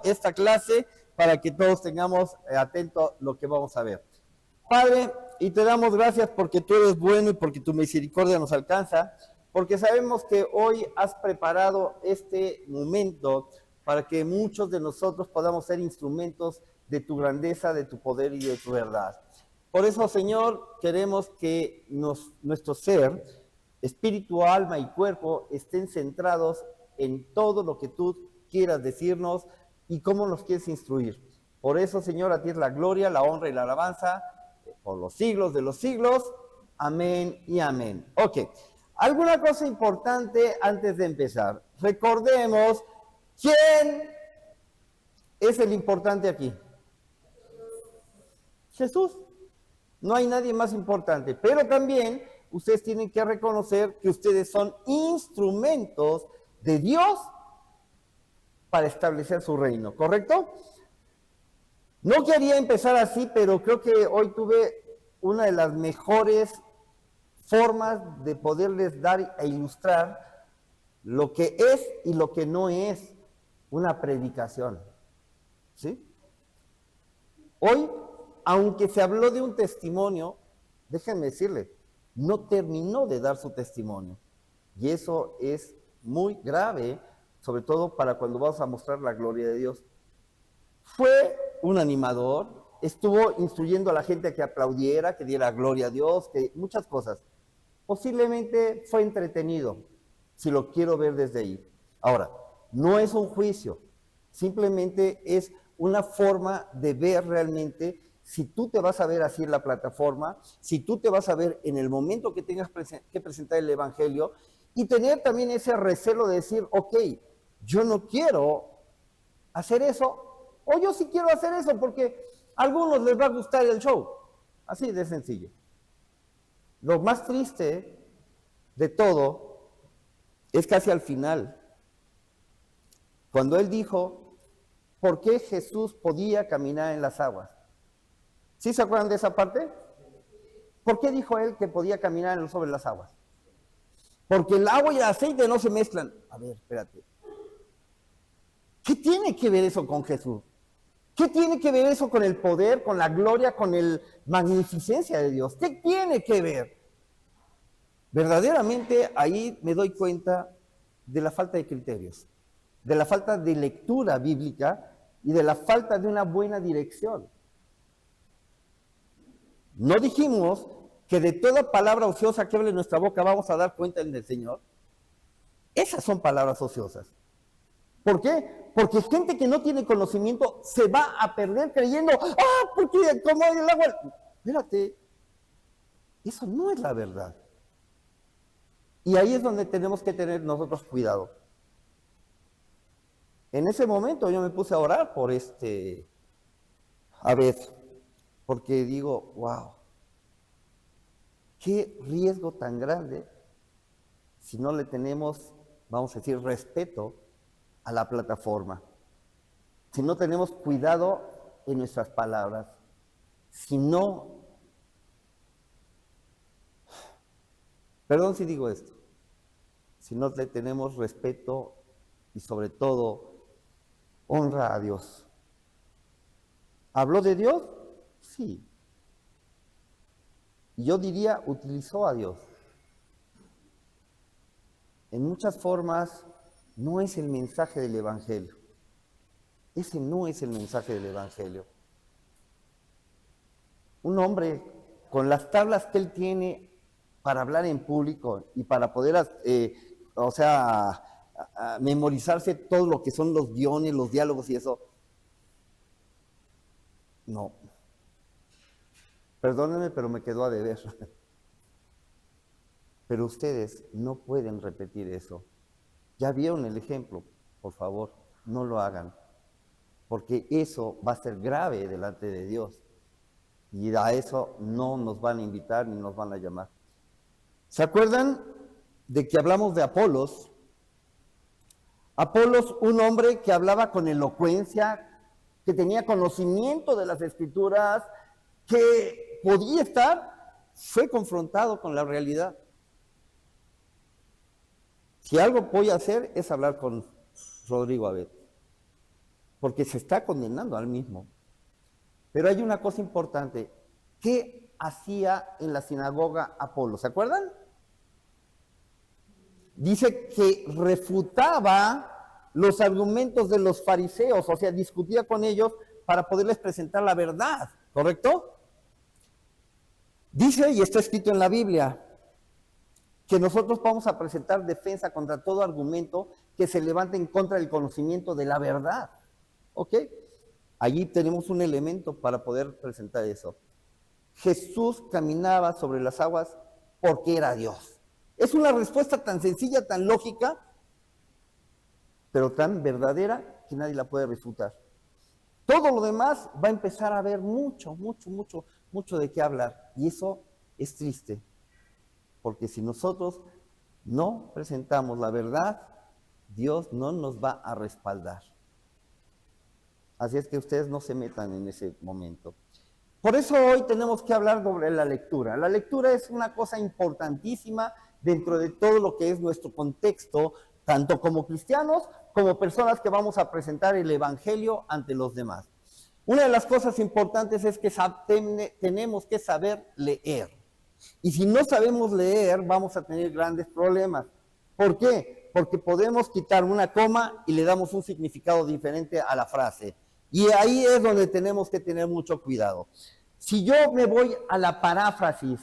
esta clase para que todos tengamos atento lo que vamos a ver. Padre, y te damos gracias porque tú eres bueno y porque tu misericordia nos alcanza, porque sabemos que hoy has preparado este momento para que muchos de nosotros podamos ser instrumentos de tu grandeza, de tu poder y de tu verdad. Por eso, Señor, queremos que nuestro ser, espíritu, alma y cuerpo estén centrados en todo lo que tú quieras decirnos y cómo nos quieres instruir. Por eso, Señor, a ti es la gloria, la honra y la alabanza por los siglos de los siglos. Amén y amén. Ok, alguna cosa importante antes de empezar. Recordemos quién es el importante aquí. Jesús. No hay nadie más importante, pero también ustedes tienen que reconocer que ustedes son instrumentos de Dios para establecer su reino, ¿correcto? No quería empezar así, pero creo que hoy tuve una de las mejores formas de poderles dar e ilustrar lo que es y lo que no es una predicación, ¿sí? Hoy, aunque se habló de un testimonio, déjenme decirle, no terminó de dar su testimonio. Y eso es muy grave, sobre todo para cuando vamos a mostrar la gloria de Dios. Fue un animador, estuvo instruyendo a la gente a que aplaudiera, que diera gloria a Dios, que muchas cosas. Posiblemente fue entretenido, si lo quiero ver desde ahí. Ahora, no es un juicio, simplemente es una forma de ver realmente si tú te vas a ver así en la plataforma, si tú te vas a ver en el momento que tengas que presentar el Evangelio y tener también ese recelo de decir, ok, yo no quiero hacer eso, o yo sí quiero hacer eso porque a algunos les va a gustar el show, así de sencillo. Lo más triste de todo es casi al final, cuando él dijo, ¿por qué Jesús podía caminar en las aguas? ¿Sí se acuerdan de esa parte? ¿Por qué dijo él que podía caminar sobre las aguas? Porque el agua y el aceite no se mezclan. A ver, espérate. ¿Qué tiene que ver eso con Jesús? ¿Qué tiene que ver eso con el poder, con la gloria, con la magnificencia de Dios? ¿Qué tiene que ver? Verdaderamente ahí me doy cuenta de la falta de criterios, de la falta de lectura bíblica y de la falta de una buena dirección. No dijimos que de toda palabra ociosa que hable en nuestra boca vamos a dar cuenta en el Señor. Esas son palabras ociosas. ¿Por qué? Porque gente que no tiene conocimiento se va a perder creyendo, porque como el agua... Espérate, eso no es la verdad. Y ahí es donde tenemos que tener nosotros cuidado. En ese momento yo me puse a orar por a ver, porque digo, wow, qué riesgo tan grande si no le tenemos, vamos a decir, respeto a la plataforma, si no tenemos cuidado en nuestras palabras, si no, perdón si digo esto, si no le tenemos respeto y sobre todo honra a Dios. ¿Habló de Dios? Sí. Y yo diría, utilizó a Dios. En muchas formas no es el mensaje del Evangelio. Ese no es el mensaje del Evangelio. Un hombre con las tablas que él tiene para hablar en público y para poder, memorizarse todo lo que son los guiones, los diálogos y eso. No. Perdónenme, pero me quedó a deber. Pero ustedes no pueden repetir eso. Ya vieron el ejemplo, por favor, no lo hagan. Porque eso va a ser grave delante de Dios. Y a eso no nos van a invitar ni nos van a llamar. ¿Se acuerdan de que hablamos de Apolos? Apolos, un hombre que hablaba con elocuencia, que tenía conocimiento de las Escrituras, que podía estar, fue confrontado con la realidad. Si algo voy a hacer es hablar con Rodrigo Abed. porque se está condenando al mismo. Pero hay una cosa importante. ¿Qué hacía en la sinagoga Apolo? ¿Se acuerdan? Dice que refutaba los argumentos de los fariseos, o sea, discutía con ellos para poderles presentar la verdad, ¿correcto? Dice, y está escrito en la Biblia, que nosotros vamos a presentar defensa contra todo argumento que se levante en contra del conocimiento de la verdad, ¿ok? Allí tenemos un elemento para poder presentar eso. Jesús caminaba sobre las aguas porque era Dios. Es una respuesta tan sencilla, tan lógica, pero tan verdadera que nadie la puede refutar. Todo lo demás va a empezar a haber mucho de qué hablar. Y eso es triste, porque si nosotros no presentamos la verdad, Dios no nos va a respaldar. Así es que ustedes no se metan en ese momento. Por eso hoy tenemos que hablar sobre la lectura. La lectura es una cosa importantísima dentro de todo lo que es nuestro contexto, tanto como cristianos como personas que vamos a presentar el Evangelio ante los demás. Una de las cosas importantes es que tenemos que saber leer. Y si no sabemos leer, vamos a tener grandes problemas. ¿Por qué? Porque podemos quitar una coma y le damos un significado diferente a la frase. Y ahí es donde tenemos que tener mucho cuidado. Si yo me voy a la paráfrasis,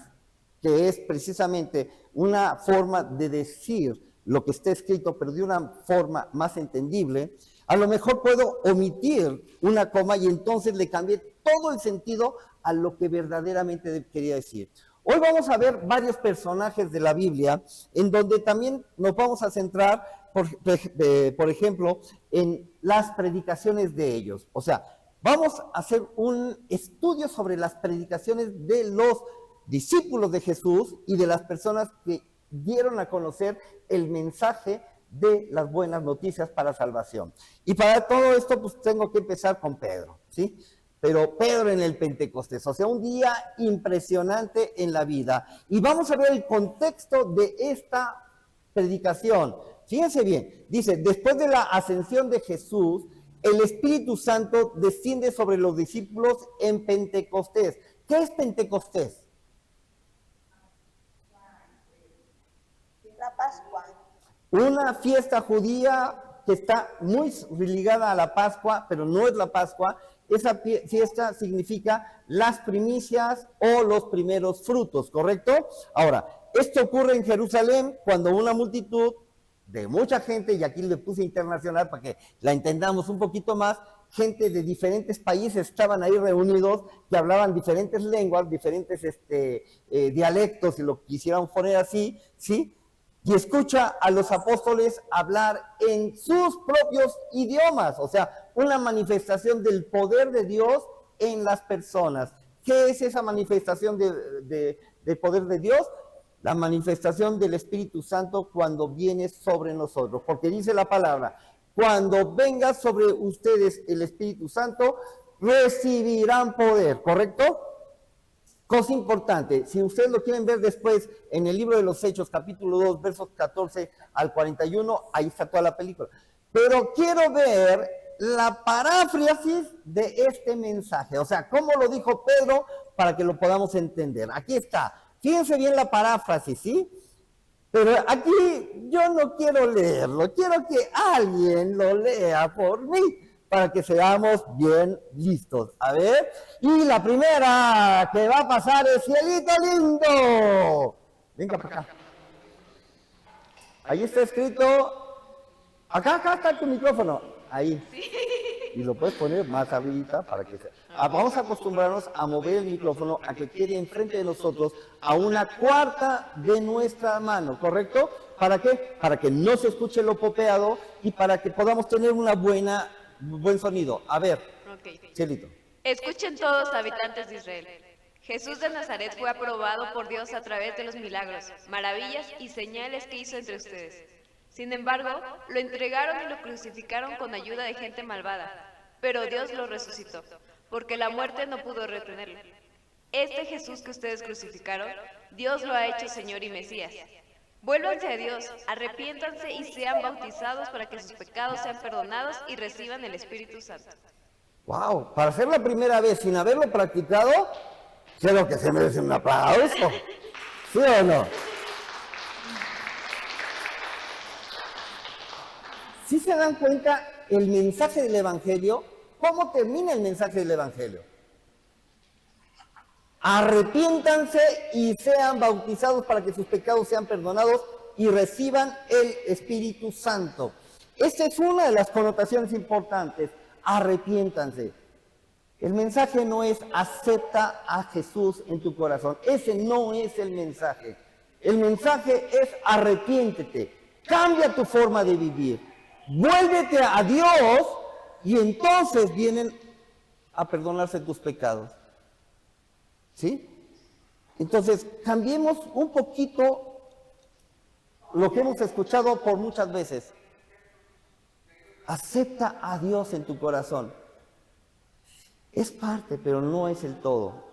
que es precisamente una forma de decir lo que está escrito, pero de una forma más entendible, a lo mejor puedo omitir una coma y entonces le cambié todo el sentido a lo que verdaderamente quería decir. Hoy vamos a ver varios personajes de la Biblia en donde también nos vamos a centrar, por ejemplo, en las predicaciones de ellos. O sea, vamos a hacer un estudio sobre las predicaciones de los discípulos de Jesús y de las personas que dieron a conocer el mensaje de las buenas noticias para salvación. Y para todo esto, pues tengo que empezar con Pedro, ¿sí? Pero Pedro en el Pentecostés, o sea, un día impresionante en la vida. Y vamos a ver el contexto de esta predicación. Fíjense bien, dice, después de la ascensión de Jesús, el Espíritu Santo desciende sobre los discípulos en Pentecostés. ¿Qué es Pentecostés? La Pascua. Una fiesta judía que está muy ligada a la Pascua, pero no es la Pascua. Esa fiesta significa las primicias o los primeros frutos, ¿correcto? Ahora, esto ocurre en Jerusalén cuando una multitud de mucha gente, y aquí le puse internacional para que la entendamos un poquito más, gente de diferentes países estaban ahí reunidos, que hablaban diferentes lenguas, diferentes dialectos, si lo quisieran poner así, ¿sí? Y escucha a los apóstoles hablar en sus propios idiomas, o sea, una manifestación del poder de Dios en las personas. ¿Qué es esa manifestación del poder de Dios? La manifestación del Espíritu Santo cuando viene sobre nosotros, porque dice la palabra, cuando venga sobre ustedes el Espíritu Santo, recibirán poder, ¿correcto? Cosa importante, si ustedes lo quieren ver después en el libro de los Hechos, capítulo 2, versos 14 al 41, ahí está toda la película. Pero quiero ver la paráfrasis de este mensaje, o sea, cómo lo dijo Pedro para que lo podamos entender. Aquí está, fíjense bien la paráfrasis, ¿sí? Pero aquí yo no quiero leerlo, quiero que alguien lo lea por mí, para que seamos bien listos. A ver, y la primera que va a pasar es Cielito Lindo. Venga para acá. Ahí está escrito, acá está tu micrófono, ahí. Y lo puedes poner más arribita para que sea. Vamos a acostumbrarnos a mover el micrófono a que quede enfrente de nosotros a una cuarta de nuestra mano, ¿correcto? ¿Para qué? Para que no se escuche lo popeado y para que podamos tener buen sonido. A ver, Cielito. Escuchen todos, habitantes de Israel. Jesús de Nazaret fue aprobado por Dios a través de los milagros, maravillas y señales que hizo entre ustedes. Sin embargo, lo entregaron y lo crucificaron con ayuda de gente malvada, pero Dios lo resucitó, porque la muerte no pudo retenerlo. Este Jesús que ustedes crucificaron, Dios lo ha hecho Señor y Mesías. Vuélvanse a Dios, arrepiéntanse y sean bautizados para que sus pecados sean perdonados y reciban el Espíritu Santo. Wow, para ser la primera vez sin haberlo practicado, creo que se merece un aplauso. ¿Sí o no? ¿Sí se dan cuenta el mensaje del Evangelio? ¿Cómo termina el mensaje del Evangelio? Arrepiéntanse y sean bautizados para que sus pecados sean perdonados y reciban el Espíritu Santo. Esta es una de las connotaciones importantes. Arrepiéntanse. El mensaje no es acepta a Jesús en tu corazón. Ese no es el mensaje. El mensaje es arrepiéntete. Cambia tu forma de vivir. Vuélvete a Dios y entonces vienen a perdonarse tus pecados. ¿Sí? Entonces, cambiemos un poquito lo que hemos escuchado por muchas veces. Acepta a Dios en tu corazón. Es parte, pero no es el todo.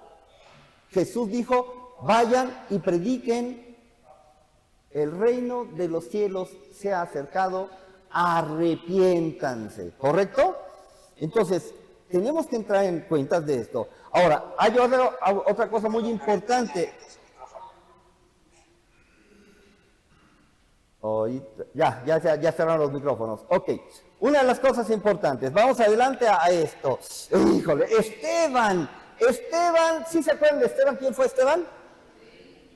Jesús dijo, vayan y prediquen, el reino de los cielos se ha acercado, arrepiéntanse, ¿correcto? Entonces, tenemos que entrar en cuentas de esto. Ahora, hay otra cosa muy importante. Ya cerraron los micrófonos. Ok, una de las cosas importantes. Vamos adelante a esto. Híjole, Esteban, ¿sí se acuerdan de Esteban? ¿Quién fue Esteban?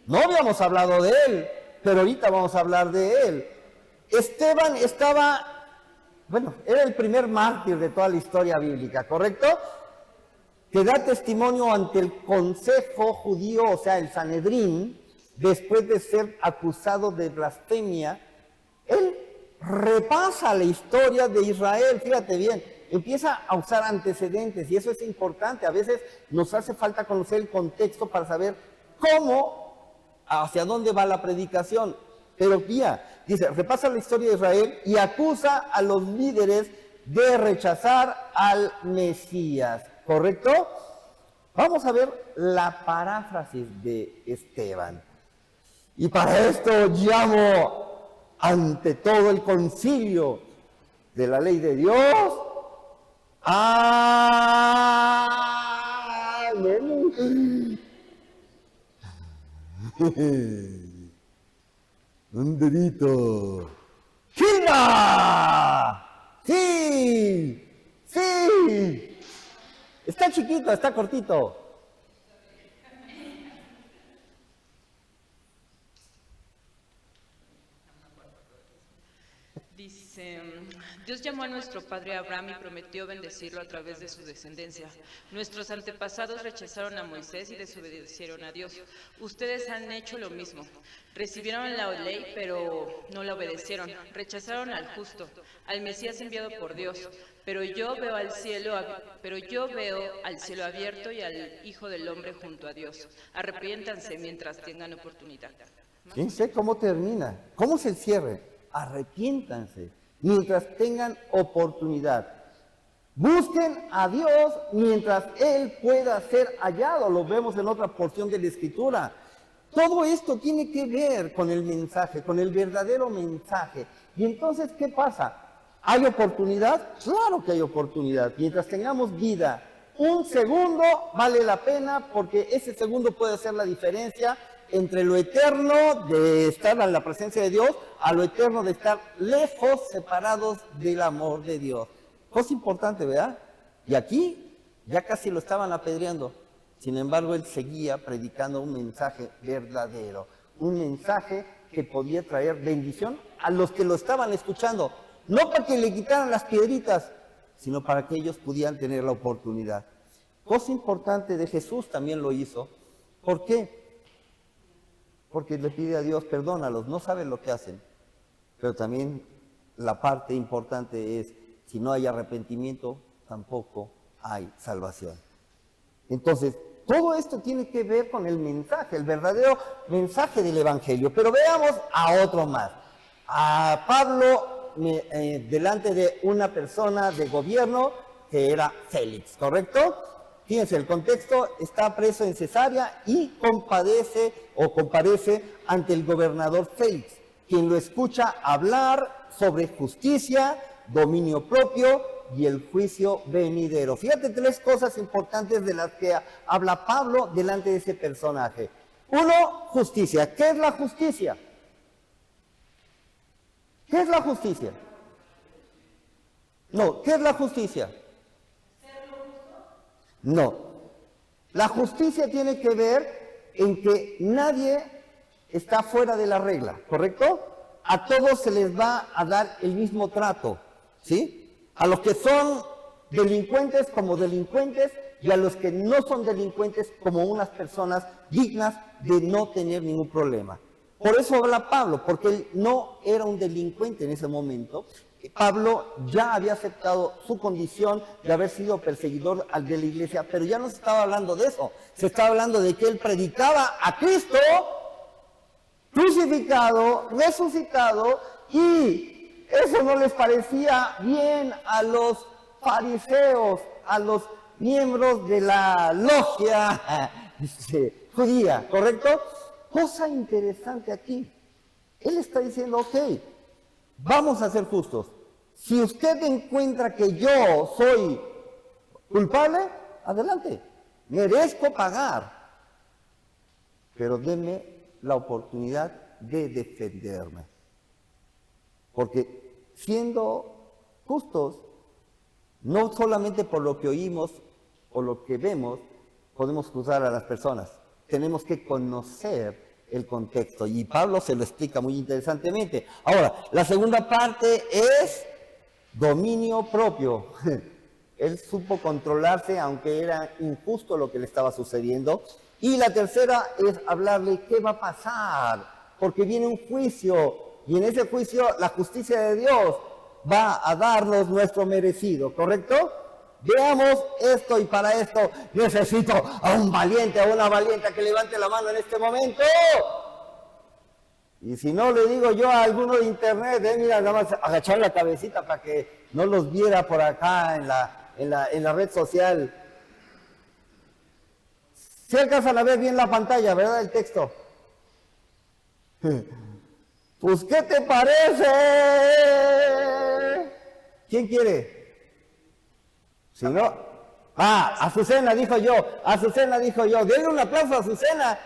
No habíamos hablado de él, pero ahorita vamos a hablar de él. Esteban era el primer mártir de toda la historia bíblica, ¿correcto? Que da testimonio ante el consejo judío, o sea, el Sanedrín, después de ser acusado de blasfemia. Él repasa la historia de Israel, fíjate bien, empieza a usar antecedentes y eso es importante. A veces nos hace falta conocer el contexto para saber hacia dónde va la predicación. Pero dice, repasa la historia de Israel y acusa a los líderes de rechazar al Mesías, ¿correcto? Vamos a ver la paráfrasis de Esteban. Y para esto llamo ante todo el concilio de la ley de Dios. ¡Amén! Un dedito. ¡China! ¡Sí! ¡Sí! Está chiquito, está cortito. Dice, Dios llamó a nuestro padre Abraham y prometió bendecirlo a través de su descendencia. Nuestros antepasados rechazaron a Moisés y desobedecieron a Dios. Ustedes han hecho lo mismo. Recibieron la ley, pero no la obedecieron. Rechazaron al justo, al Mesías enviado por Dios. Pero yo veo al cielo abierto y al Hijo del Hombre junto a Dios. Arrepiéntanse mientras tengan oportunidad. Fíjense cómo termina. ¿Cómo es el cierre? Arrepiéntanse mientras tengan oportunidad. Busquen a Dios mientras Él pueda ser hallado. Lo vemos en otra porción de la Escritura. Todo esto tiene que ver con el mensaje, con el verdadero mensaje. Y entonces, ¿qué pasa? ¿Hay oportunidad? Claro que hay oportunidad. Mientras tengamos vida, un segundo vale la pena porque ese segundo puede hacer la diferencia entre lo eterno de estar en la presencia de Dios a lo eterno de estar lejos, separados del amor de Dios. Cosa importante, ¿verdad? Y aquí ya casi lo estaban apedreando. Sin embargo, él seguía predicando un mensaje verdadero, un mensaje que podía traer bendición a los que lo estaban escuchando. No para que le quitaran las piedritas, sino para que ellos pudieran tener la oportunidad. Cosa importante de Jesús también lo hizo. ¿Por qué? Porque le pide a Dios, perdónalos, no saben lo que hacen. Pero también la parte importante es, si no hay arrepentimiento, tampoco hay salvación. Entonces, todo esto tiene que ver con el mensaje, el verdadero mensaje del Evangelio. Pero veamos a otro más. A Pablo, delante de una persona de gobierno que era Félix, ¿correcto? Fíjense, el contexto: está preso en Cesarea y comparece ante el gobernador Félix. quien lo escucha hablar sobre justicia, dominio propio y el juicio venidero. Fíjate 3 cosas importantes de las que habla Pablo delante de ese personaje. 1, justicia. ¿Qué es la justicia? ¿Qué es la justicia? No, ¿qué es la justicia? No. La justicia tiene que ver en que nadie está fuera de la regla, ¿correcto? A todos se les va a dar el mismo trato, ¿sí? A los que son delincuentes como delincuentes y a los que no son delincuentes como unas personas dignas de no tener ningún problema. Por eso habla Pablo, porque él no era un delincuente en ese momento. Pablo ya había aceptado su condición de haber sido perseguidor de la iglesia, pero ya no se estaba hablando de eso. Se estaba hablando de que él predicaba a Cristo crucificado, resucitado, y eso no les parecía bien a los fariseos, a los miembros de la logia judía, ¿correcto? Cosa interesante aquí. Él está diciendo, ok, vamos a ser justos. Si usted encuentra que yo soy culpable, adelante, merezco pagar, pero denme la oportunidad de defenderme. Porque siendo justos, no solamente por lo que oímos o lo que vemos, podemos juzgar a las personas. Tenemos que conocer el contexto. Y Pablo se lo explica muy interesantemente. Ahora, la segunda parte es dominio propio. Él supo controlarse, aunque era injusto lo que le estaba sucediendo. Y la tercera es hablarle qué va a pasar, porque viene un juicio, y en ese juicio la justicia de Dios va a darnos nuestro merecido, ¿correcto? Veamos esto, y para esto necesito a un valiente, a una valiente que levante la mano en este momento. Y si no, le digo yo a alguno de internet, mira, nada más agachar la cabecita para que no los viera por acá en la red social. Si alcanzan a ver bien la pantalla, ¿verdad? El texto. Pues, ¿qué te parece? ¿Quién quiere? Si no... Azucena dijo yo. Azucena dijo yo. Denle un aplauso a Azucena.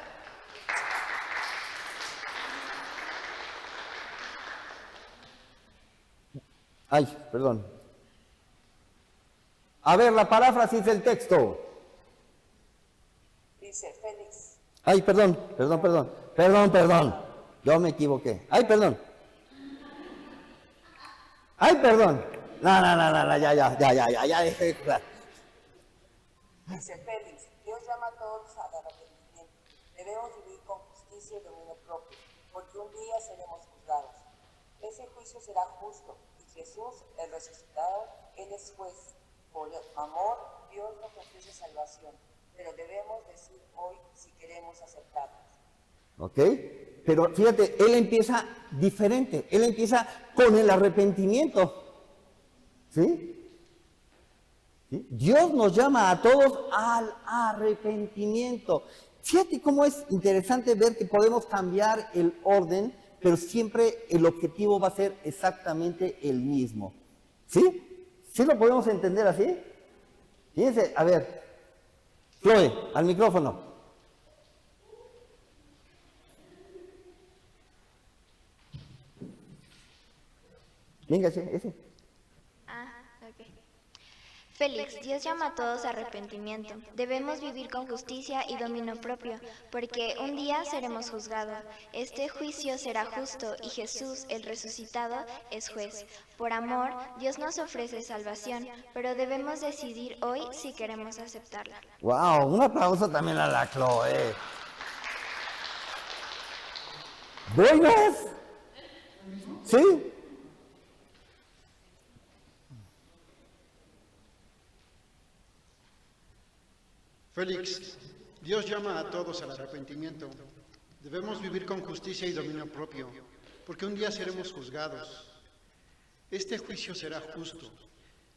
Ay, perdón. A ver, la paráfrasis del texto. Dice Félix. Ay, perdón. Yo me equivoqué. Ay, perdón. No, ya, dejé de jugar. Dice Félix, Dios llama a todos al arrepentimiento. Debemos vivir con justicia y dominio propio, porque un día seremos juzgados. Ese juicio será justo, y Jesús, el resucitado, Él es juez. Por amor, Dios nos ofrece salvación, pero debemos decir hoy si queremos aceptarla. ¿Ok? Pero fíjate, él empieza diferente. Él empieza con el arrepentimiento. ¿Sí? ¿Sí? Dios nos llama a todos al arrepentimiento. Fíjate cómo es interesante ver que podemos cambiar el orden, pero siempre el objetivo va a ser exactamente el mismo. ¿Sí? ¿Sí lo podemos entender así? Fíjense, a ver, Chloe, al micrófono. Venga, ese. Ok. Félix, Dios llama a todos a arrepentimiento. Debemos vivir con justicia y dominio propio, porque un día seremos juzgados. Este juicio será justo, y Jesús, el resucitado, es juez. Por amor, Dios nos ofrece salvación, pero debemos decidir hoy si queremos aceptarla. ¡Wow! Un aplauso también a la Chloe. ¿Buenas? ¿Sí? Félix, Dios llama a todos al arrepentimiento. Debemos vivir con justicia y dominio propio, porque un día seremos juzgados. Este juicio será justo,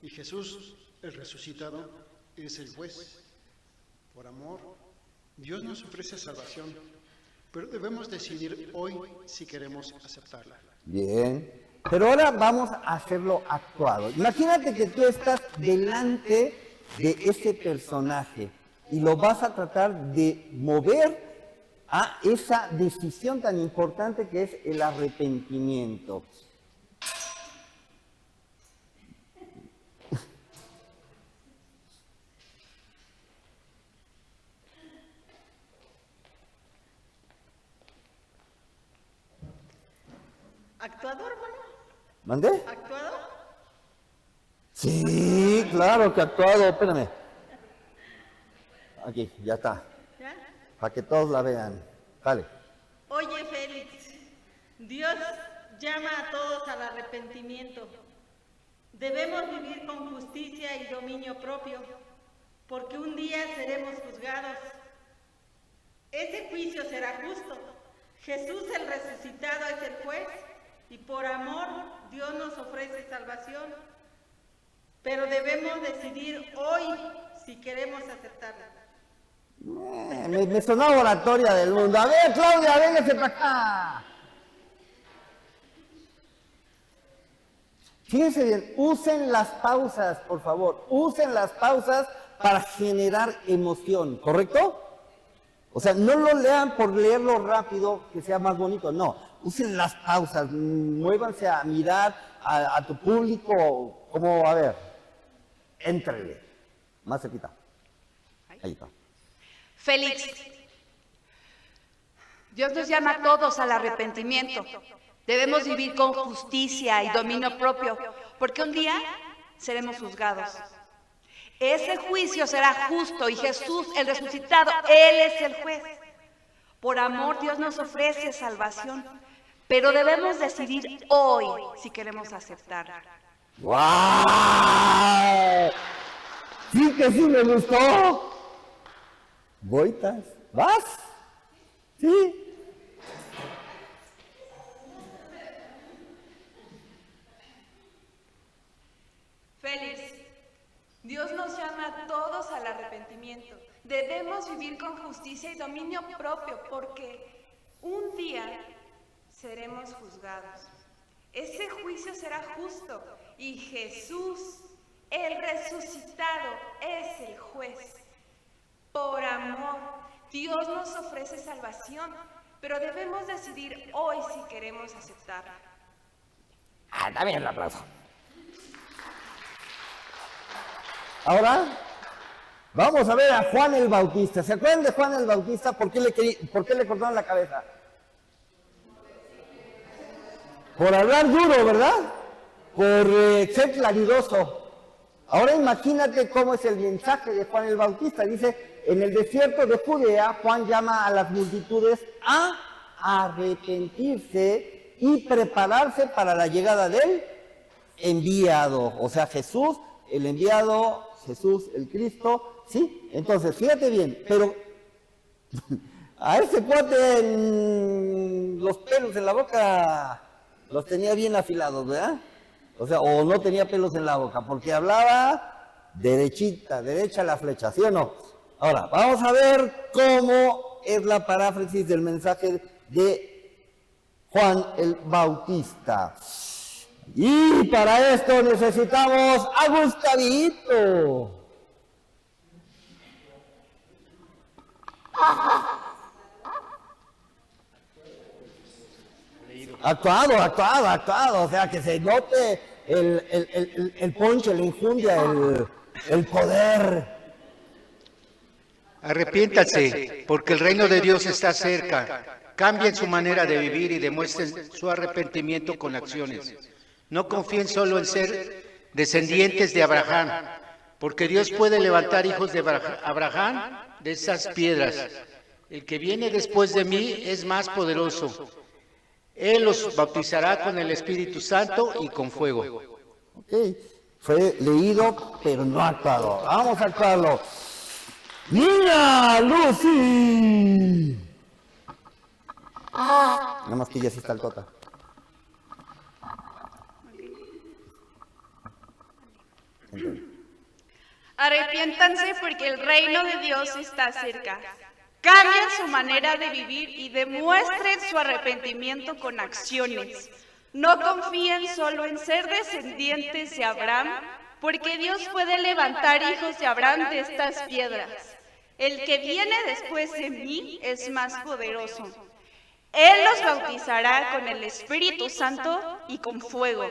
y Jesús, el resucitado, es el juez. Por amor, Dios nos ofrece salvación, pero debemos decidir hoy si queremos aceptarla. Bien, pero ahora vamos a hacerlo actuado. Imagínate que tú estás delante de ese personaje y lo vas a tratar de mover a esa decisión tan importante que es el arrepentimiento. ¿Actuado, hermano? ¿Mandé? ¿Actuado? Sí, claro que actuado, espérame. Aquí, ya está. ¿Ya? Para que todos la vean. Dale. Oye, Félix, Dios llama a todos al arrepentimiento. Debemos vivir con justicia y dominio propio, porque un día seremos juzgados. Ese juicio será justo. Jesús el resucitado es el juez, y por amor Dios nos ofrece salvación. Pero debemos decidir hoy si queremos aceptarla. Me sonó oratoria del mundo. A ver, Claudia, véngase para acá. Fíjense bien, usen las pausas, por favor. Usen las pausas para generar emoción, ¿correcto? O sea, no lo lean por leerlo rápido, que sea más bonito. No, usen las pausas, muévanse a mirar a tu público. Como, a ver, éntrele. Más cerquita. Ahí está. Félix, Dios nos llama a todos al arrepentimiento. Debemos vivir con justicia y dominio propio, porque un día seremos juzgados. Ese juicio será justo y Jesús, el resucitado, Él es el juez. Por amor Dios nos ofrece salvación, pero debemos decidir hoy si queremos aceptarla. ¡Guau! Sí que sí me gustó. Boitas, ¿vas? Sí. Félix, Dios nos llama a todos al arrepentimiento. Debemos vivir con justicia y dominio propio, porque un día seremos juzgados. Ese juicio será justo y Jesús, el resucitado, es el juez. Por amor, Dios nos ofrece salvación, pero debemos decidir hoy si queremos aceptarla. También el aplauso. Ahora, vamos a ver a Juan el Bautista. ¿Se acuerdan de Juan el Bautista? ¿Por qué le cortaron la cabeza? Por hablar duro, ¿verdad? Por ser claridoso. Ahora imagínate cómo es el mensaje de Juan el Bautista. Dice, en el desierto de Judea, Juan llama a las multitudes a arrepentirse y prepararse para la llegada del enviado. O sea, Jesús, el enviado, Jesús, el Cristo, ¿sí? Entonces, fíjate bien, pero a ese cuate los pelos en la boca los tenía bien afilados, ¿verdad? O sea, o no tenía pelos en la boca, porque hablaba derechita, derecha la flecha, ¿sí o no? Ahora, vamos a ver cómo es la paráfrasis del mensaje de Juan el Bautista. Y para esto necesitamos a Gustavito. Actuado, o sea, que se note el ponche, la injundia, el poder. Arrepiéntanse, porque el reino de Dios está cerca. Cambien su manera de vivir y demuestren su arrepentimiento con acciones. No confíen solo en ser descendientes de Abraham, porque Dios puede levantar hijos de Abraham de esas piedras. El que viene después de mí es más poderoso. Él los bautizará con el Espíritu Santo y con fuego. Ok, fue leído, pero no actuado. Vamos a actuarlo. ¡Niña Lucy! Nada más que ya sí está el tota. Arrepiéntanse porque el reino de Dios está cerca. cambien su manera de vivir y demuestren su arrepentimiento con acciones. No confíen solo en ser descendientes de Abraham, porque Dios puede levantar hijos de Abraham de estas piedras. El que viene después de mí es más poderoso. Él los bautizará con el Espíritu Santo y con fuego.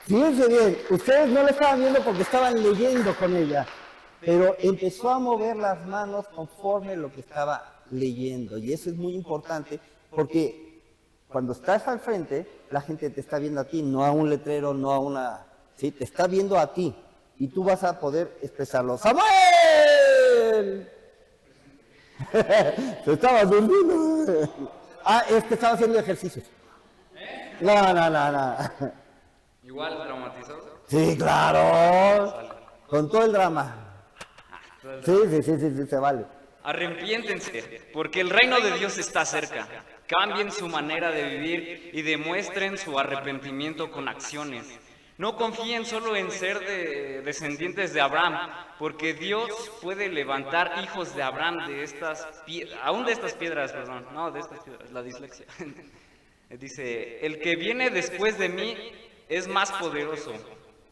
Fíjense bien, ustedes no le estaban viendo porque estaban leyendo con ella, pero empezó a mover las manos conforme lo que estaba leyendo. Y eso es muy importante porque cuando estás al frente, la gente te está viendo a ti, no a un letrero, no a una... Sí, te está viendo a ti y tú vas a poder expresarlo. ¡Samuel! Se estaba durmiendo. Es que estaba haciendo ejercicios. No. ¿Igual traumatizado? Sí, claro. Con todo el drama. Sí, se vale. Arrepiéntense, porque el reino de Dios está cerca. Cambien su manera de vivir y demuestren su arrepentimiento con acciones. No confíen solo en ser descendientes de Abraham, porque Dios puede levantar hijos de Abraham de estas piedras, aún de estas piedras, perdón, no, de estas piedras, la dislexia. Dice, el que viene después de mí es más poderoso.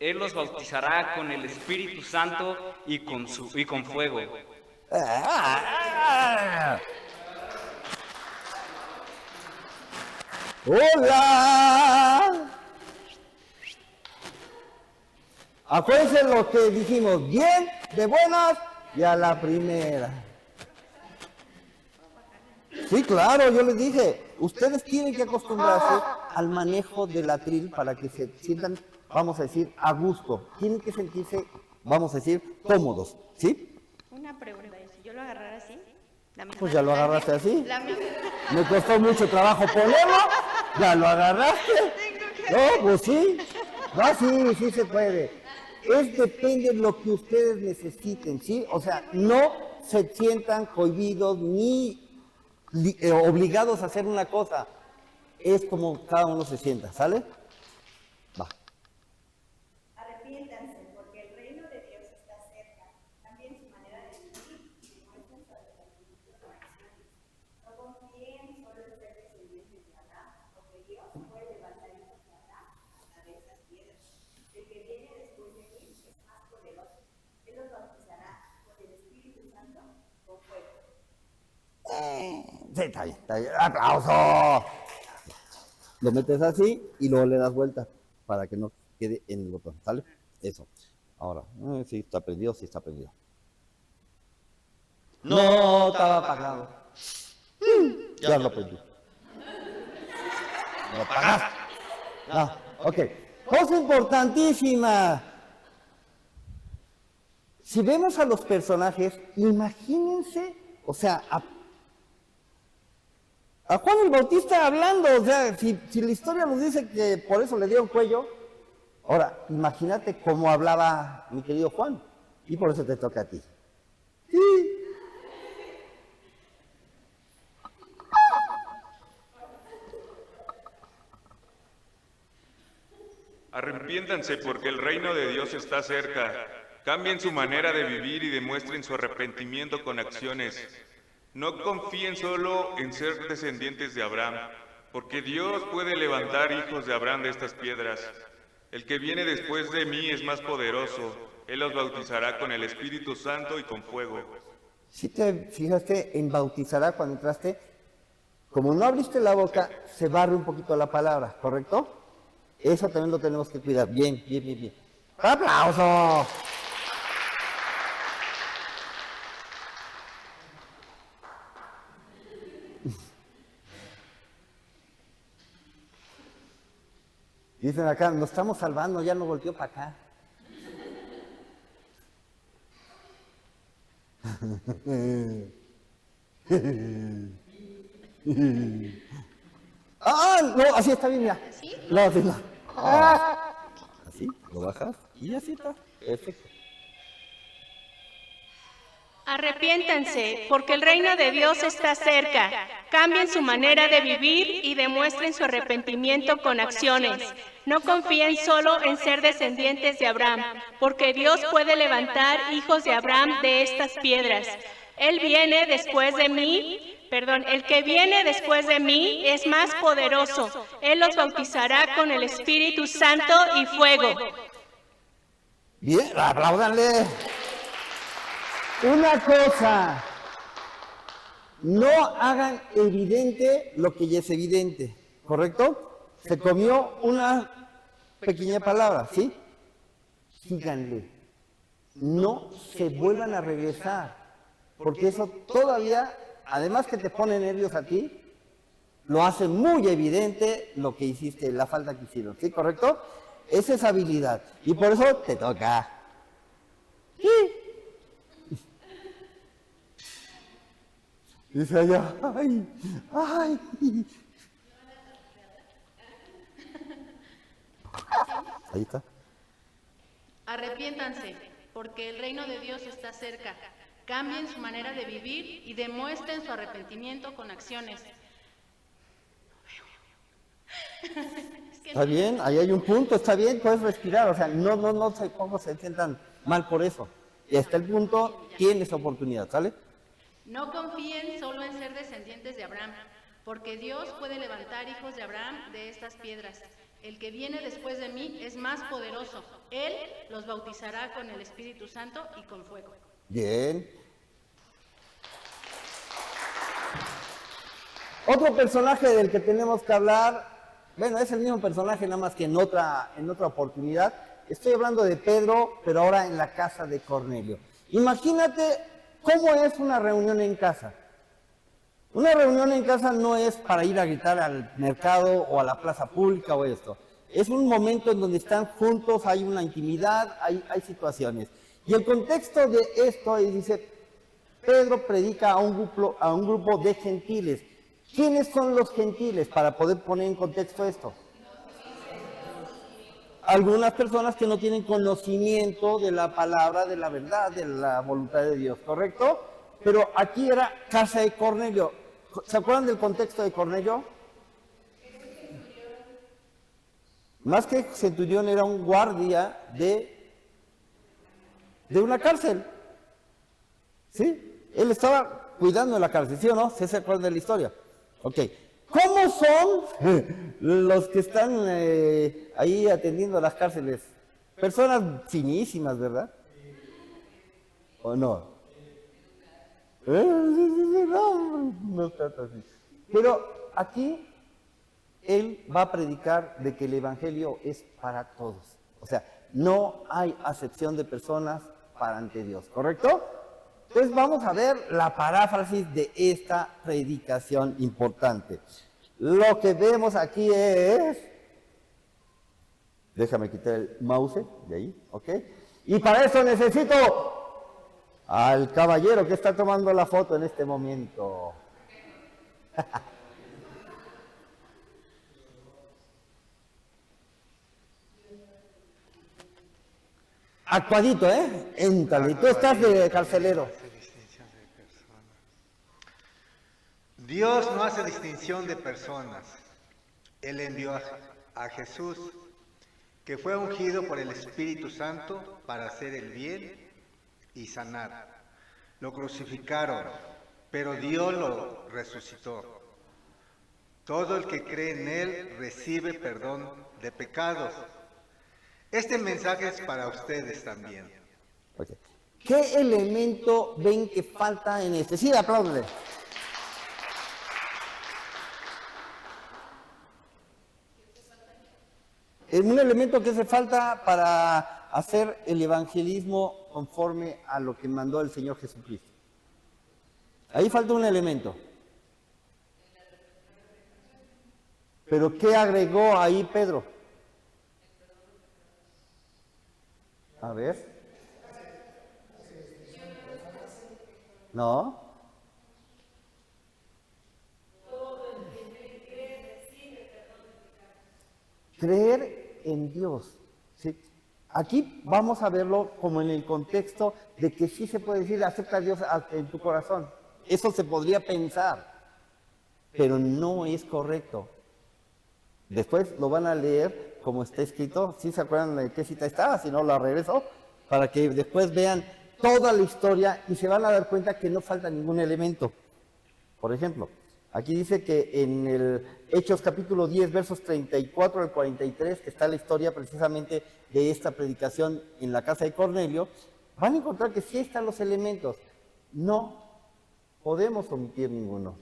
Él los bautizará con el Espíritu Santo y con fuego. ¡Hola! Acuérdense lo que dijimos, bien, de buenas y a la primera. Sí, claro, yo les dije, ustedes tienen que acostumbrarse al manejo del atril para que se sientan, vamos a decir, a gusto. Tienen que sentirse, vamos a decir, cómodos, ¿sí? Una pregunta, si yo lo agarrara así, pues ya lo agarraste así. Me costó mucho trabajo ponerlo, ya lo agarraste. No, pues sí, no, sí se puede. Depende de lo que ustedes necesiten, ¿sí? O sea, no se sientan cohibidos ni obligados a hacer una cosa. Es como cada uno se sienta, ¿sale? Va. Arrepiéntanse, porque el reino de Dios está cerca. Cambien su manera de vivir y demuestren su arrepentimiento con acciones. No confíen solo en ser descendientes de Abraham, porque Dios puede levantar hijos de Abraham a de estas piedras. El que viene después de mí es más poderoso. Él los bautizará con el Espíritu Santo con fuego. Sí, está bien. ¡Aplauso! Lo metes así y luego le das vuelta para que no quede en el botón, ¿sale? Eso. Ahora, sí está prendido. No, estaba apagado. Ya lo prendí. ¿Lo apagaste? No, ok. Cosa importantísima. Si vemos a los personajes, imagínense, o sea, a Juan el Bautista hablando, o sea, si la historia nos dice que por eso le dieron cuello, ahora, imagínate cómo hablaba mi querido Juan, y por eso te toca a ti. Sí. Arrepiéntanse porque el reino de Dios está cerca. Cambien su manera de vivir y demuestren su arrepentimiento con acciones. No confíen solo en ser descendientes de Abraham, porque Dios puede levantar hijos de Abraham de estas piedras. El que viene después de mí es más poderoso. Él los bautizará con el Espíritu Santo y con fuego. Si te fijaste en bautizará cuando entraste, como no abriste la boca, se barre un poquito la palabra, ¿correcto? Eso también lo tenemos que cuidar. Bien. ¡Aplauso! Dicen acá, nos estamos salvando, ya no volteó para acá. No, así está bien, mira. ¿Sí? No, así no. Así, lo bajas y así está. Perfecto. Arrepiéntanse, porque el reino de Dios está cerca. Cambien su manera de vivir y demuestren su arrepentimiento con acciones. No confíen solo en ser descendientes de Abraham, porque Dios puede levantar hijos de Abraham de estas piedras. El que viene después de mí es más poderoso. Él los bautizará con el Espíritu Santo y fuego. Bien, apláudanle. Una cosa, no hagan evidente lo que ya es evidente, ¿correcto? Se comió una pequeña palabra, ¿sí? Síganle. No se vuelvan a regresar, porque eso todavía, además que te pone nervios a ti, lo hace muy evidente lo que hiciste, la falta que hicieron, ¿sí? ¿Correcto? Esa es habilidad, y por eso te toca. Sí. Dice allá, ay, ay. Ahí está. Arrepiéntanse, porque el reino de Dios está cerca. Cambien su manera de vivir y demuestren su arrepentimiento con acciones. Está bien, ahí hay un punto, está bien, puedes respirar, o sea, no se sientan mal por eso. Y hasta el punto, tienes oportunidad, ¿sale? No confíen solo en ser descendientes de Abraham, porque Dios puede levantar hijos de Abraham de estas piedras. El que viene después de mí es más poderoso. Él los bautizará con el Espíritu Santo y con fuego. Bien. Otro personaje del que tenemos que hablar, bueno, es el mismo personaje, nada más que en otra oportunidad. Estoy hablando de Pedro, pero ahora en la casa de Cornelio. Imagínate cómo es una reunión en casa. Una reunión en casa no es para ir a gritar al mercado o a la plaza pública o esto. Es un momento en donde están juntos, hay una intimidad, hay situaciones. Y el contexto de esto es, dice, Pedro predica a un grupo de gentiles. ¿Quiénes son los gentiles? Para poder poner en contexto esto. Algunas personas que no tienen conocimiento de la palabra, de la verdad, de la voluntad de Dios, ¿correcto? Pero aquí era casa de Cornelio. ¿Se acuerdan del contexto de Cornelio? Más que centurión, era un guardia de una cárcel. ¿Sí? Él estaba cuidando de la cárcel, ¿sí o no? ¿Sí se acuerdan de la historia? Ok. ¿Cómo son los que están ahí atendiendo las cárceles? Personas finísimas, ¿verdad? ¿O no? No trata así. Pero aquí él va a predicar de que el evangelio es para todos. O sea, no hay acepción de personas para ante Dios, ¿correcto? Entonces vamos a ver la paráfrasis de esta predicación importante. Lo que vemos aquí es... Déjame quitar el mouse de ahí, ¿ok? Y para eso necesito al caballero que está tomando la foto en este momento. Actuadito, ¿eh? Éntale. Tú estás de carcelero. Dios no hace distinción de personas. Él envió a Jesús, que fue ungido por el Espíritu Santo para hacer el bien y sanar. Lo crucificaron, pero Dios lo resucitó. Todo el que cree en Él recibe perdón de pecados. Este mensaje es para ustedes también. Okay. ¿Qué elemento ven que falta en este? Sí, apláudele. Un elemento que hace falta para hacer el evangelismo conforme a lo que mandó el Señor Jesucristo. Ahí falta un elemento. ¿Pero qué agregó ahí Pedro? A ver. ¿No? Creer en Dios. ¿Sí? aquí vamos a verlo como en el contexto de que sí se puede decir, acepta a Dios en tu corazón. Eso se podría pensar, pero no es correcto. Después lo van a leer como está escrito. ¿Sí se acuerdan de qué cita estaba? Si no, la regreso, para que después vean toda la historia y se van a dar cuenta que no falta ningún elemento. Por ejemplo, aquí dice que en el Hechos capítulo 10, versos 34 al 43, está la historia precisamente de esta predicación en la casa de Cornelio. Van a encontrar que sí están los elementos. No podemos omitir ninguno.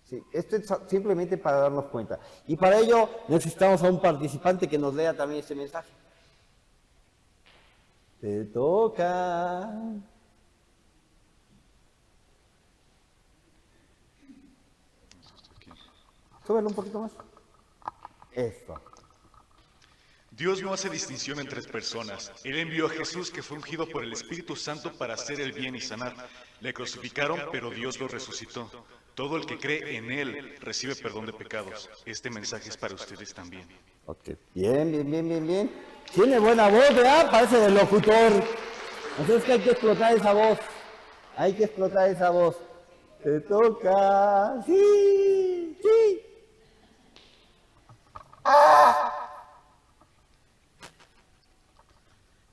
Sí, esto es simplemente para darnos cuenta. Y para ello necesitamos a un participante que nos lea también este mensaje. Te toca. Súbelo un poquito más. Eso. Dios no hace distinción entre personas. Él envió a Jesús, que fue ungido por el Espíritu Santo para hacer el bien y sanar. Le crucificaron, pero Dios lo resucitó. Todo el que cree en Él recibe perdón de pecados. Este mensaje es para ustedes también. Ok, bien. Tiene buena voz, ¿verdad? Parece del locutor. Entonces que hay que explotar esa voz. Hay que explotar esa voz. Te toca. Sí.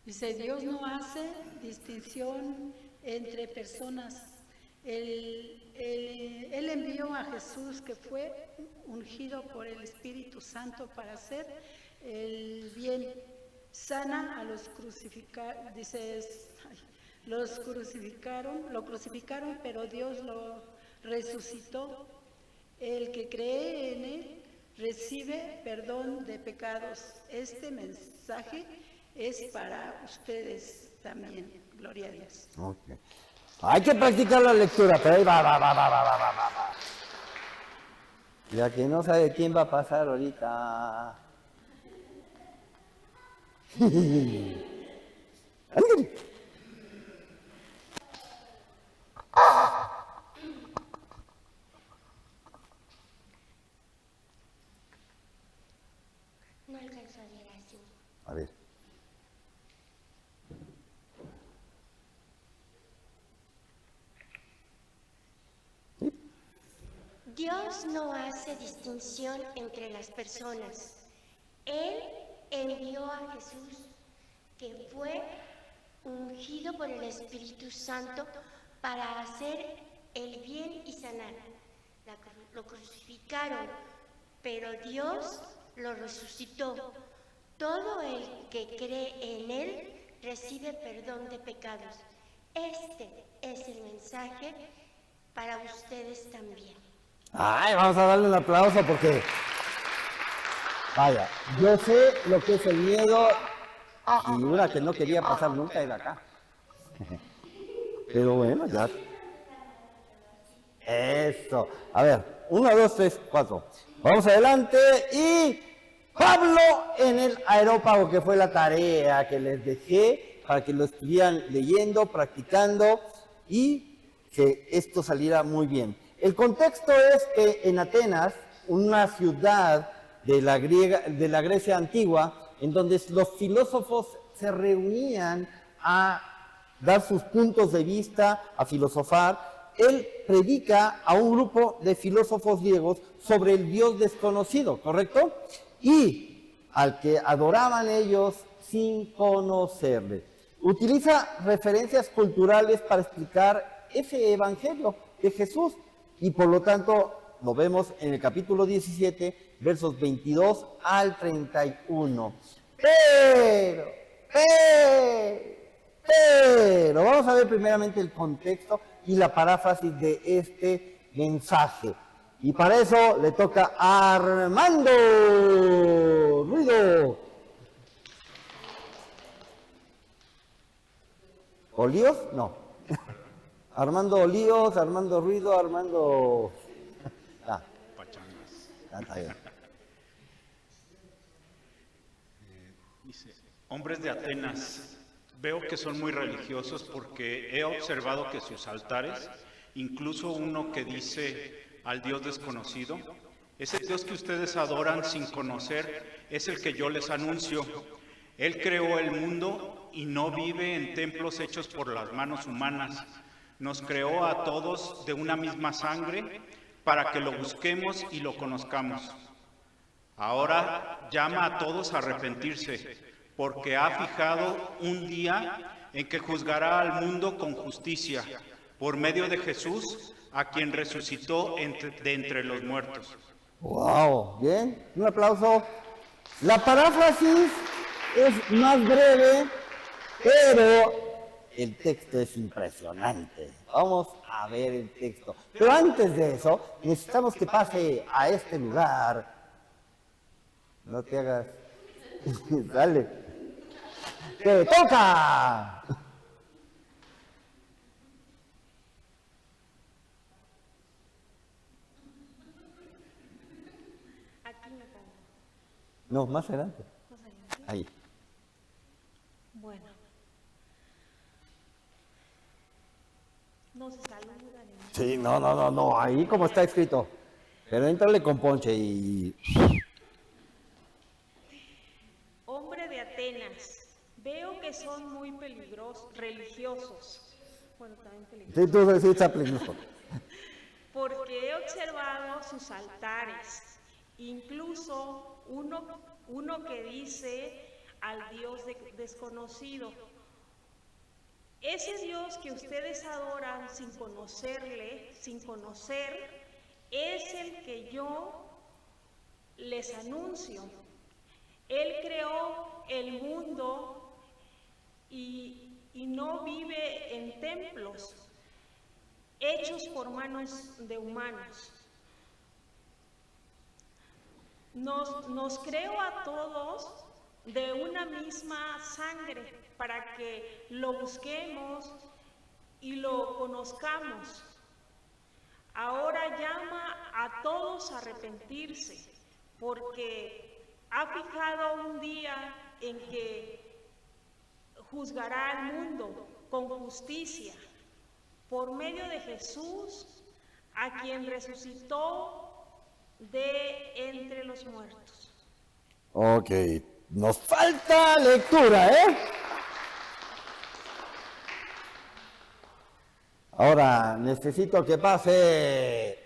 Dice, Dios no hace distinción entre personas. Él envió a Jesús, que fue ungido por el Espíritu Santo para hacer el bien. Sana a los crucificados, lo crucificaron, pero Dios lo resucitó. El que cree en Él recibe perdón de pecados. Este mensaje es para ustedes también. Gloria a Dios. Okay. Hay que practicar la lectura, pero ahí va. Ya que no sabe quién va a pasar ahorita. No alcanzo a leer así. A ver. Dios no hace distinción entre las personas. Él envió a Jesús, que fue ungido por el Espíritu Santo para hacer el bien y sanar. Lo crucificaron, pero Dios lo resucitó. Todo el que cree en Él recibe perdón de pecados. Este es el mensaje para ustedes también. Ay, vamos a darle un aplauso porque, vaya, yo sé lo que es el miedo y una que no quería pasar nunca era acá. Pero bueno, ya. Eso. A ver, 1, 2, 3, 4. Vamos adelante y Pablo en el aerópago, que fue la tarea que les dejé para que lo estuvieran leyendo, practicando y que esto saliera muy bien. El contexto es que en Atenas, una ciudad de la Grecia antigua, en donde los filósofos se reunían a dar sus puntos de vista, a filosofar, él predica a un grupo de filósofos griegos sobre el Dios desconocido, ¿correcto? Y al que adoraban ellos sin conocerle. Utiliza referencias culturales para explicar ese evangelio de Jesús. Y por lo tanto, lo vemos en el capítulo 17, versos 22 al 31. Pero, vamos a ver primeramente el contexto y la paráfrasis de este mensaje. Y para eso le toca a Armando Ruido. ¿Olíos? No. Armando Olíos, Armando Ruido, Armando... Está bien. Dice, hombres de Atenas, veo que son muy religiosos porque he observado que sus altares, incluso uno que dice al Dios desconocido, ese Dios que ustedes adoran sin conocer, es el que yo les anuncio. Él creó el mundo y no vive en templos hechos por las manos humanas. Nos creó a todos de una misma sangre para que lo busquemos y lo conozcamos. Ahora llama a todos a arrepentirse, porque ha fijado un día en que juzgará al mundo con justicia, por medio de Jesús, a quien resucitó de entre los muertos. ¡Wow! Bien, un aplauso. La paráfrasis es más breve, pero el texto es impresionante. Vamos a ver el texto. Pero antes de eso, necesitamos que pase a este lugar. No te hagas. Dale. ¡Te toca! Aquí me pongo. No, más adelante. Más adelante. Ahí. Bueno. No se saludan. Sí, no. Ahí como está escrito. Pero entrale con ponche y... Hombre de Atenas, veo que son muy religiosos. Bueno, también peligrosos. Sí, tú sí está peligroso. Porque he observado sus altares, incluso uno que dice al Dios desconocido. Ese Dios que ustedes adoran sin conocerle, sin conocer, es el que yo les anuncio. Él creó el mundo y no vive en templos hechos por manos de humanos. Nos creó a todos de una misma sangre para que lo busquemos y lo conozcamos. Ahora llama a todos a arrepentirse, porque ha fijado un día en que juzgará al mundo con justicia por medio de Jesús, a quien resucitó de entre los muertos. Ok, nos falta lectura, ¿eh? Ahora necesito que pase.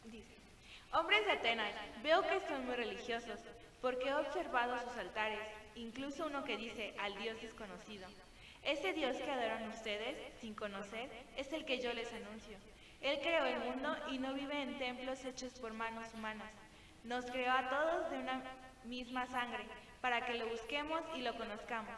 Dice, hombres de Atenas, veo que son muy religiosos, porque he observado sus altares, incluso uno que dice al Dios desconocido. Ese Dios que adoran ustedes, sin conocer, es el que yo les anuncio. Él creó el mundo y no vive en templos hechos por manos humanas. Nos creó a todos de una misma sangre, para que lo busquemos y lo conozcamos.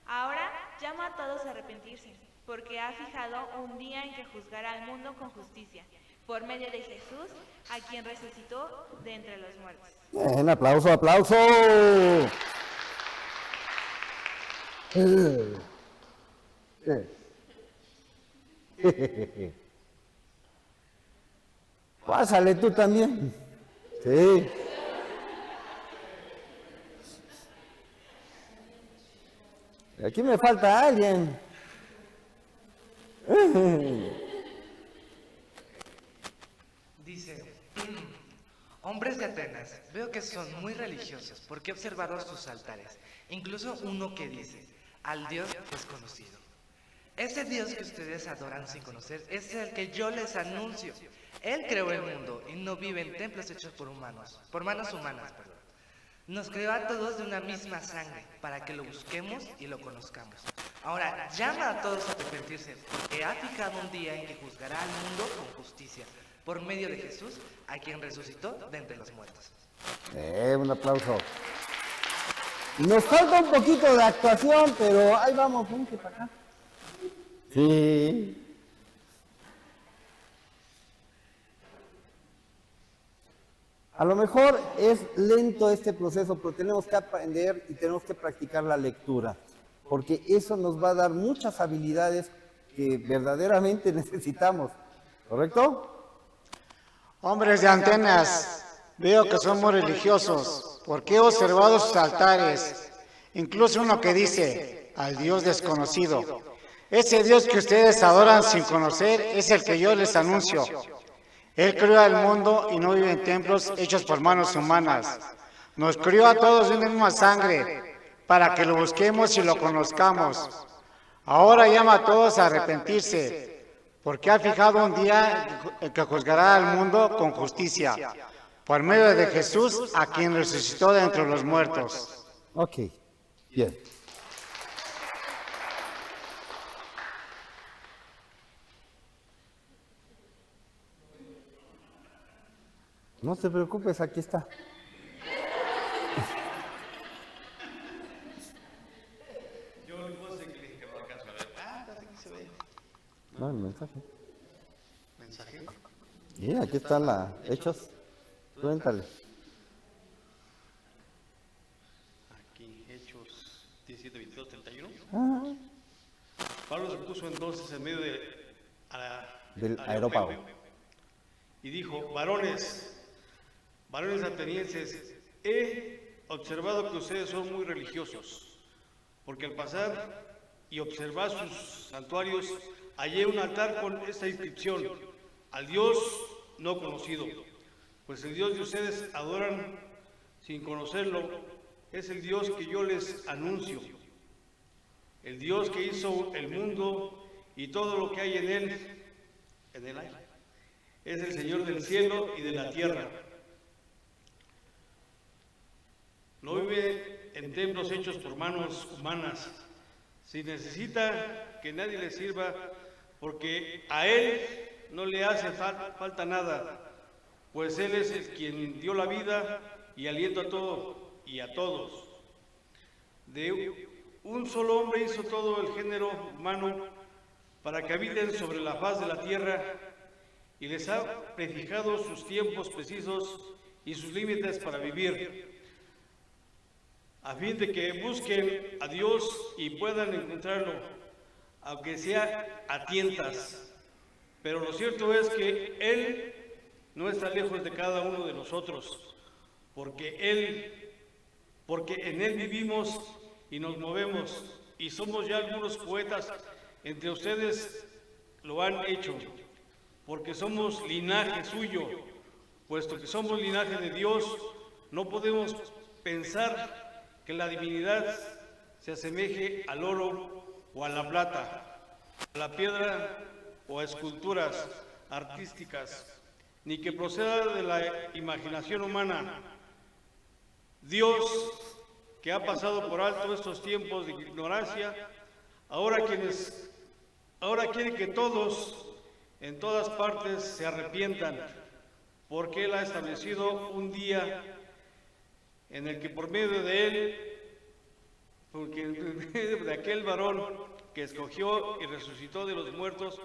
Ahora llama a todos a arrepentirse, porque ha fijado un día en que juzgará al mundo con justicia, por medio de Jesús, a quien resucitó de entre los muertos. Bien, aplauso, aplauso. Pásale tú también. Sí. Aquí me falta alguien. Dice, hombres de Atenas, veo que son muy religiosos porque he observado sus altares, incluso uno que dice, al Dios desconocido. Ese Dios que ustedes adoran sin conocer es el que yo les anuncio. Él creó el mundo y no vive en templos hechos por manos humanas. Nos creó a todos de una misma sangre para que lo busquemos y lo conozcamos. Ahora llama a todos a arrepentirse, porque ha fijado un día en que juzgará al mundo con justicia, por medio de Jesús, a quien resucitó de entre los muertos. Un aplauso. Nos falta un poquito de actuación, pero ahí vamos, vente para acá. Sí. A lo mejor es lento este proceso, pero tenemos que aprender y tenemos que practicar la lectura, porque eso nos va a dar muchas habilidades que verdaderamente necesitamos, ¿correcto? Hombres de Atenas, veo que son muy religiosos, porque he observado sus altares, incluso uno que dice al Dios desconocido. Ese Dios que ustedes adoran sin conocer es el que yo les anuncio. Él creó al mundo y no vive en templos hechos por manos humanas. Nos crió a todos de una misma sangre, para que lo busquemos y lo conozcamos. Ahora llama a todos a arrepentirse, porque ha fijado un día en que juzgará al mundo con justicia, por medio de Jesús, a quien resucitó de entre los muertos. Ok, bien. No te preocupes, aquí está. Yo le puse que le dije que no alcanzo a ver. Aquí se ve. No, el mensaje. ¿Mensaje? Sí, aquí está la Hechos. Cuéntale. Aquí, Hechos 17, 22, 31. Ah, Pablo se puso entonces en medio del aerópago. Y dijo, varones atenienses, he observado que ustedes son muy religiosos, porque al pasar y observar sus santuarios, hallé un altar con esta inscripción, al Dios no conocido. Pues el Dios que ustedes adoran sin conocerlo es el Dios que yo les anuncio. El Dios que hizo el mundo y todo lo que hay en él hay. Es el Señor del cielo y de la tierra. No vive en templos hechos por manos humanas. Si necesita que nadie le sirva, porque a Él no le hace falta nada, pues Él es el quien dio la vida y aliento a todo y a todos. De un solo hombre hizo todo el género humano para que habiten sobre la faz de la tierra, y les ha prefijado sus tiempos precisos y sus límites para vivir, a fin de que busquen a Dios y puedan encontrarlo, aunque sea a tientas. Pero lo cierto es que Él no está lejos de cada uno de nosotros, porque en Él vivimos y nos movemos, y somos ya algunos poetas entre ustedes lo han hecho, porque somos linaje suyo. Puesto que somos linaje de Dios, no podemos pensar que la divinidad se asemeje al oro o a la plata, a la piedra o a esculturas artísticas, ni que proceda de la imaginación humana. Dios, que ha pasado por alto estos tiempos de ignorancia, ahora quiere que todos, en todas partes, se arrepientan, porque Él ha establecido un día en el que por medio de Él, porque de aquel varón que escogió y resucitó de los muertos,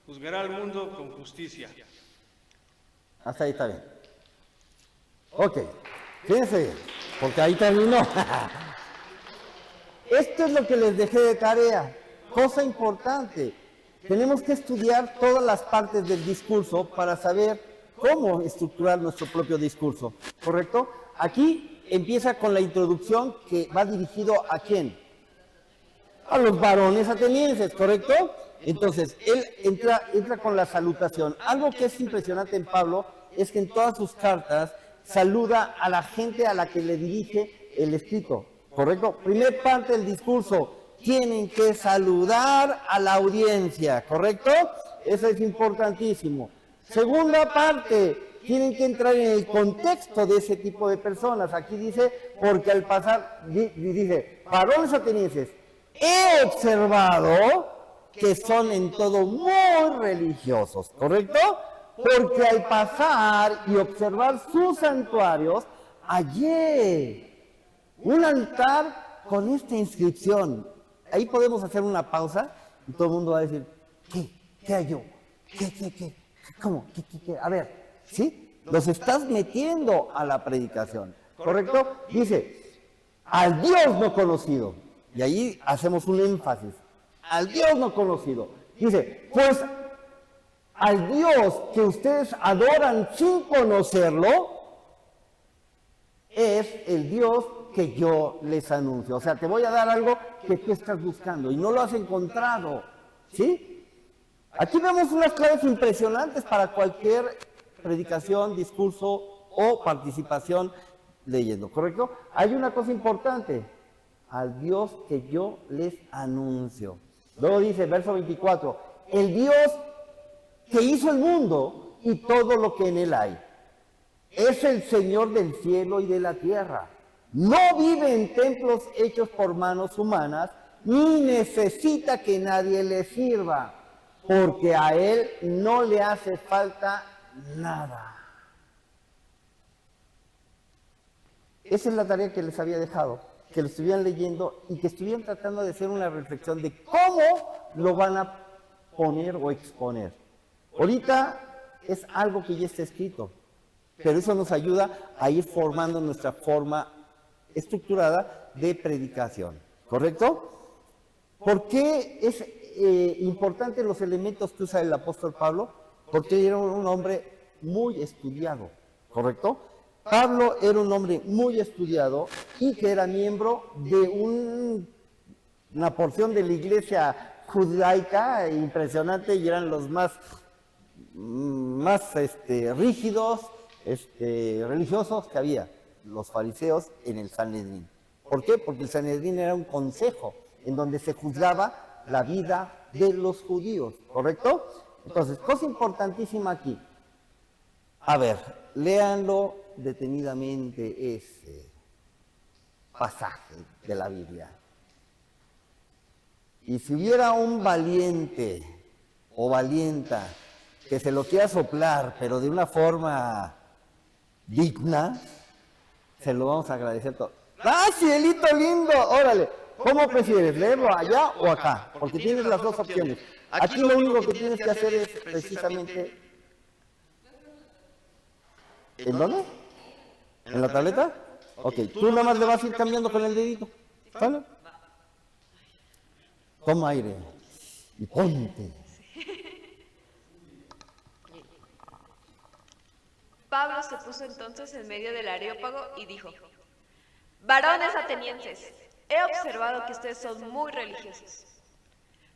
juzgará al mundo con justicia. Hasta ahí está bien. Ok, fíjense, porque ahí terminó. Esto es lo que les dejé de tarea. Cosa importante. Tenemos que estudiar todas las partes del discurso para saber cómo estructurar nuestro propio discurso, ¿correcto? Aquí empieza con la introducción que va dirigido ¿a quién? A los varones atenienses, ¿correcto? Entonces, él entra con la salutación. Algo que es impresionante en Pablo es que en todas sus cartas saluda a la gente a la que le dirige el escrito, ¿correcto? Primer parte del discurso. Tienen que saludar a la audiencia, ¿correcto? Eso es importantísimo. Segunda parte, tienen que entrar en el contexto de ese tipo de personas. Aquí dice, porque al pasar, dice, varones atenienses, he observado que son en todo muy religiosos, ¿correcto? Porque al pasar y observar sus santuarios, hallé un altar con esta inscripción. Ahí podemos hacer una pausa y todo el mundo va a decir, ¿qué halló? ¿Qué? ¿Cómo? ¿Qué? A ver, ¿sí? Los estás metiendo a la predicación, ¿correcto? Dice, al Dios no conocido. Y ahí hacemos un énfasis. Al Dios no conocido. Dice, pues al Dios que ustedes adoran sin conocerlo, es el Dios que yo les anuncio. O sea, te voy a dar algo que tú estás buscando y no lo has encontrado. ¿Sí? Aquí vemos unas claves impresionantes para cualquier predicación, discurso o participación leyendo, ¿correcto? Hay una cosa importante, al Dios que yo les anuncio. Luego dice, verso 24, el Dios que hizo el mundo y todo lo que en él hay. Es el Señor del cielo y de la tierra. No vive en templos hechos por manos humanas, ni necesita que nadie le sirva, porque a él no le hace falta nada. Esa es la tarea que les había dejado, que lo estuvieran leyendo y que estuvieran tratando de hacer una reflexión de cómo lo van a poner o exponer. Ahorita es algo que ya está escrito, pero eso nos ayuda a ir formando nuestra forma estructurada de predicación, ¿correcto? ¿Por qué es importante los elementos que usa el apóstol Pablo? Porque era un hombre muy estudiado, ¿correcto? Pablo era un hombre muy estudiado y que era miembro de una porción de la iglesia judaica impresionante y eran los más rígidos, religiosos que había, los fariseos en el Sanedrín. ¿Por qué? Porque el Sanedrín era un consejo en donde se juzgaba la vida de los judíos, ¿correcto? Entonces, cosa importantísima aquí. A ver, léanlo detenidamente ese pasaje de la Biblia. Y si hubiera un valiente o valienta que se lo quiera soplar, pero de una forma digna, se lo vamos a agradecer todo. ¡Ah, cielito lindo! Órale, ¿cómo prefieres, leerlo allá o acá? Porque tienes las dos opciones. Aquí lo único que tienes que hacer es precisamente... ¿En dónde? ¿En la tableta? Ok, tú nada más le vas a ir cambiando con el dedito. ¿Vale? Toma aire y ponte. Pablo se puso entonces en medio del Areópago y dijo: varones atenienses, he observado que ustedes son muy religiosos,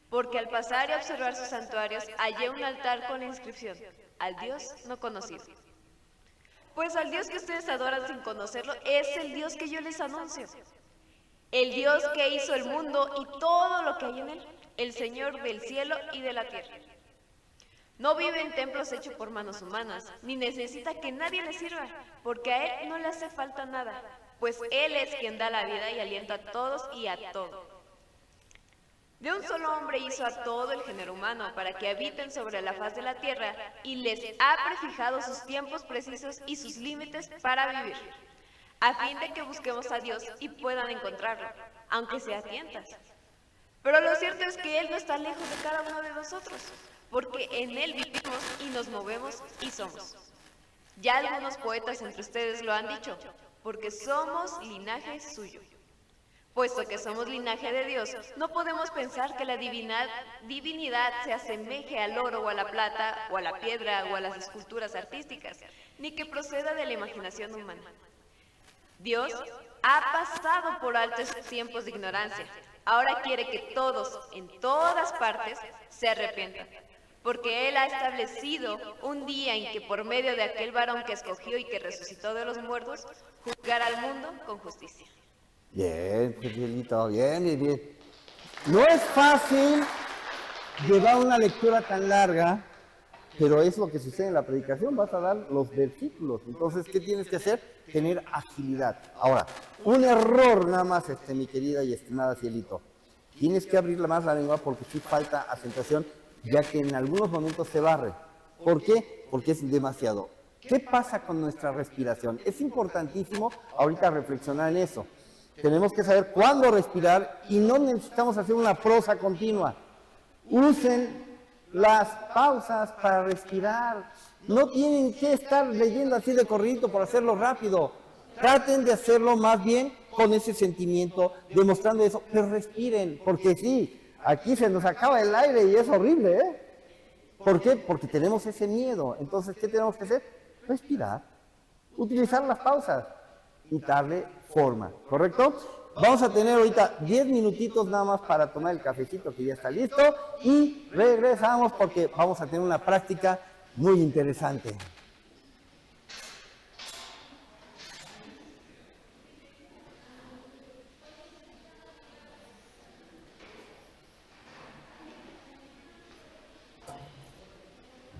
porque al pasar y observar sus santuarios hallé un altar con la inscripción: al Dios no conocido. Pues al Dios que ustedes adoran sin conocerlo es el Dios que yo les anuncio. El Dios que hizo el mundo y todo lo que hay en él, el Señor del cielo y de la tierra. No vive en templos hechos por manos humanas, ni necesita que nadie le sirva, porque a él no le hace falta nada, pues él es quien da la vida y alienta a todos y a todo. De un solo hombre hizo a todo el género humano para que habiten sobre la faz de la tierra y les ha prefijado sus tiempos precisos y sus límites para vivir, a fin de que busquemos a Dios y puedan encontrarlo, aunque sea a tientas. Pero lo cierto es que Él no está lejos de cada uno de nosotros, porque en Él vivimos y nos movemos y somos. Ya algunos poetas entre ustedes lo han dicho, porque somos linaje suyo. Puesto que somos linaje de Dios, no podemos pensar que la divinidad se asemeje al oro o a la plata o a la piedra o a las esculturas artísticas, ni que proceda de la imaginación humana. Dios ha pasado por alto esos tiempos de ignorancia. Ahora quiere que todos, en todas partes, se arrepientan, porque Él ha establecido un día en que por medio de aquel varón que escogió y que resucitó de los muertos, juzgará al mundo con justicia. Bien, Cielito, bien, bien, bien. No es fácil llevar una lectura tan larga, pero es lo que sucede en la predicación, vas a dar los versículos. Entonces, ¿qué tienes que hacer? Tener agilidad. Ahora, un error nada más, mi querida y estimada Cielito. Tienes que abrir más la lengua porque sí falta acentuación, ya que en algunos momentos se barre. ¿Por qué? Porque es demasiado. ¿Qué pasa con nuestra respiración? Es importantísimo ahorita reflexionar en eso. Tenemos que saber cuándo respirar y no necesitamos hacer una prosa continua. Usen las pausas para respirar. No tienen que estar leyendo así de corridito por hacerlo rápido. Traten de hacerlo más bien con ese sentimiento, demostrando eso, pero respiren, porque sí, aquí se nos acaba el aire y es horrible, ¿eh? ¿Por qué? Porque tenemos ese miedo. Entonces, ¿qué tenemos que hacer? Respirar, utilizar las pausas y darle forma, ¿correcto? Vamos a tener ahorita 10 minutitos nada más para tomar el cafecito que ya está listo y regresamos porque vamos a tener una práctica muy interesante.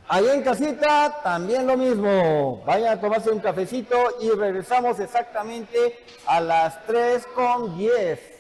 Allá en casita también lo mismo, vayan a tomarse un cafecito y regresamos exactamente a las 3:10.